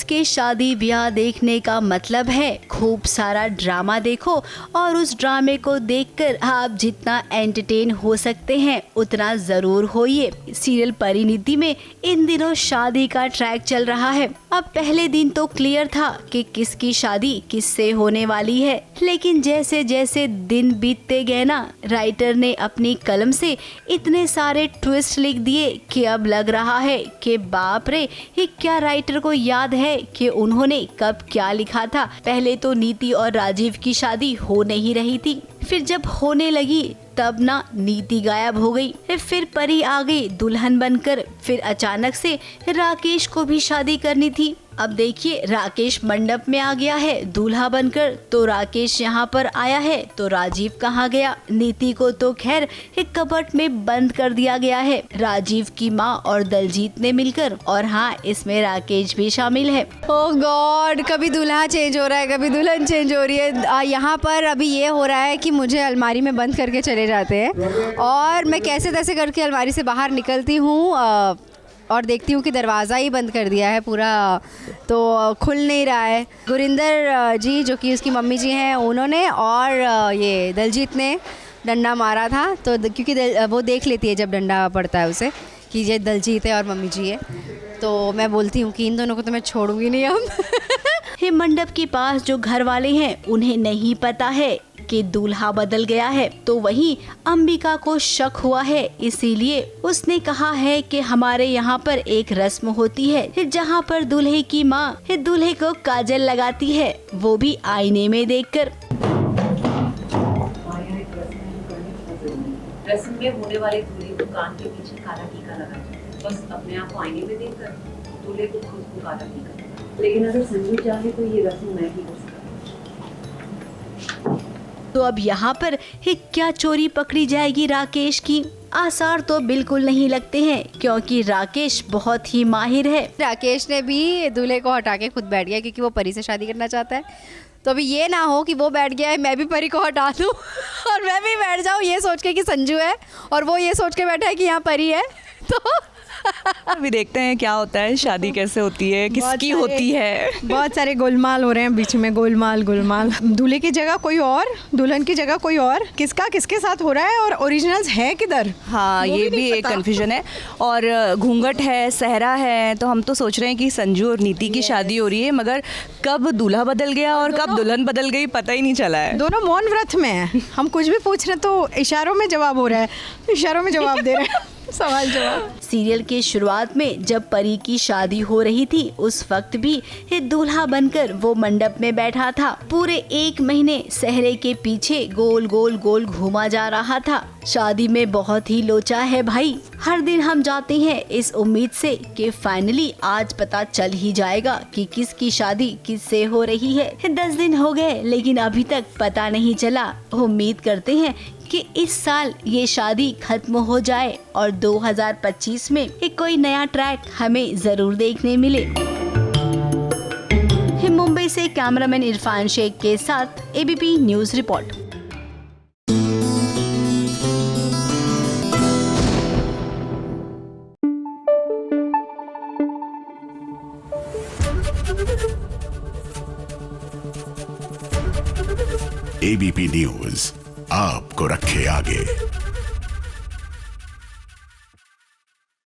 किसके शादी ब्याह देखने का मतलब है खूब सारा ड्रामा देखो और उस ड्रामे को देखकर आप जितना एंटरटेन हो सकते हैं उतना जरूर होइए। सीरियल परिणीति में इन दिनों शादी का ट्रैक चल रहा है। अब पहले दिन तो क्लियर था कि किसकी शादी किससे होने वाली है, लेकिन जैसे जैसे दिन बीतते गए ना, राइटर ने अपनी कलम से इतने सारे ट्विस्ट लिख दिए कि अब लग रहा है कि बाप रे, ये क्या राइटर को याद है कि उन्होंने कब क्या लिखा था। पहले तो नीति और राजीव की शादी हो नहीं रही थी, फिर जब होने लगी तब ना नीति गायब हो गई, फिर परी आ गई दुल्हन बनकर, फिर अचानक से राकेश को भी शादी करनी थी। अब देखिए राकेश मंडप में आ गया है दूल्हा बनकर, तो राकेश यहाँ पर आया है तो राजीव कहाँ गया। नीति को तो खैर एक कबर्ड में बंद कर दिया गया है राजीव की माँ और दलजीत ने मिलकर, और हाँ इसमें राकेश भी शामिल है। ओह गॉड, कभी दूल्हा चेंज हो रहा है, कभी दुल्हन चेंज हो रही है। यहाँ पर अभी ये हो रहा है कि मुझे अलमारी में बंद करके चले जाते हैं और मैं कैसे तैसे करके अलमारी से बाहर निकलती हूँ और देखती हूँ कि दरवाज़ा ही बंद कर दिया है पूरा, तो खुल नहीं रहा है। गुरिंदर जी जो कि उसकी मम्मी जी हैं, उन्होंने और ये दलजीत ने डंडा मारा था, तो क्योंकि वो देख लेती है जब डंडा पड़ता है उसे कि ये दलजीत है और मम्मी जी है, तो मैं बोलती हूँ कि इन दोनों को तो मैं छोड़ूंगी नहीं अब। हे मंडप के पास जो घर वाले हैं उन्हें नहीं पता है कि दूल्हा बदल गया है, तो वहीं अंबिका को शक हुआ है, इसीलिए उसने कहा है कि हमारे यहाँ पर एक रस्म होती है जहाँ पर दूल्हे की माँ दूल्हे को काजल लगाती है, वो भी आईने में देखकर। रस्म में होने वाले दूल्हे को कान के पीछे काला टीका लगाना, बस अपने आप को आईने में देखकर दूल्हे को खुद को काला टीका। लेकिन अगर संजू चाहे तो ये रस्म मैं ही कर सकता। तो अब यहाँ पर क्या चोरी पकड़ी जाएगी राकेश की? आसार तो बिल्कुल नहीं लगते हैं, क्योंकि राकेश बहुत ही माहिर है। राकेश ने भी दूल्हे को हटा के खुद बैठ गया क्योंकि वो परी से शादी करना चाहता है, तो अभी ये ना हो कि वो बैठ गया है मैं भी परी को हटा दूँ और मैं भी बैठ जाऊँ ये सोच के कि संजू है और वो ये सोच के बैठा है कि यहाँ परी है। तो अभी देखते हैं क्या होता है, शादी कैसे होती है, किसकी होती है। बहुत सारे गोलमाल हो रहे हैं बीच में, गोलमाल दूल्हे की जगह कोई और, दुल्हन की जगह कोई और, किसका किसके साथ हो रहा है और ओरिजिनल्स है किधर। हाँ ये भी एक कन्फ्यूजन है। और घूंघट है, सहरा है, तो हम तो सोच रहे हैं कि संजू और नीति की शादी हो रही है, मगर कब दूल्हा बदल गया और कब दुल्हन बदल गई पता ही नहीं चला है। दोनों मौन व्रत में हैं। हम कुछ भी पूछ रहे तो इशारों में जवाब हो रहा है, इशारों में जवाब दे रहे हैं। सवाल जवाब। सीरियल के शुरुआत में जब परी की शादी हो रही थी उस वक्त भी दूल्हा बनकर वो मंडप में बैठा था। पूरे 1 महीने सहरे के पीछे गोल गोल गोल घूमा जा रहा था। शादी में बहुत ही लोचा है भाई। हर दिन हम जाते हैं इस उम्मीद से कि फाइनली आज पता चल ही जाएगा कि किसकी शादी किससे हो रही है। 10 दिन हो गए लेकिन अभी तक पता नहीं चला। उम्मीद करते हैं कि इस साल ये शादी खत्म हो जाए और 2025 में एक कोई नया ट्रैक हमें जरूर देखने मिले। मुंबई से कैमरामैन इरफान शेख के साथ ABP news report. ABP news आपको रखे आगे।